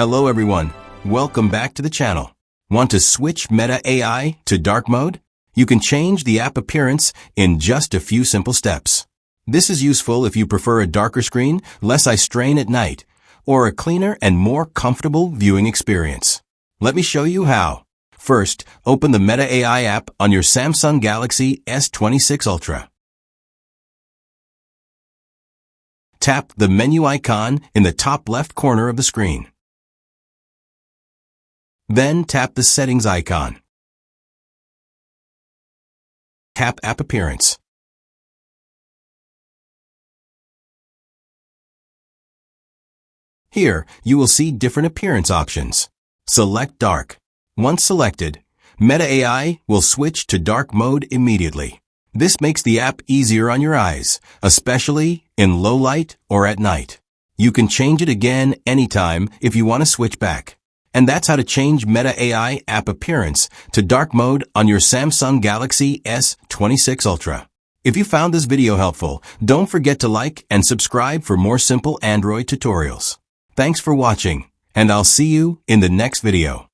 Hello everyone, welcome back to the channel. Want to switch Meta AI to dark mode? You can change the app appearance in just a few simple steps. This is useful if you prefer a darker screen, less eye strain at night, or a cleaner and more comfortable viewing experience. Let me show you how. First, open the Meta AI app on your Samsung Galaxy S26 Ultra. Tap the menu icon in the top left corner of the screen. Then tap the settings icon. Tap App Appearance. Here, you will see different appearance options. Select Dark. Once selected, Meta AI will switch to dark mode immediately. This makes the app easier on your eyes, especially in low light or at night. You can change it again anytime if you want to switch back. And that's how to change Meta AI app appearance to dark mode on your Samsung Galaxy S26 Ultra. If you found this video helpful, don't forget to like and subscribe for more simple Android tutorials. Thanks for watching, and I'll see you in the next video.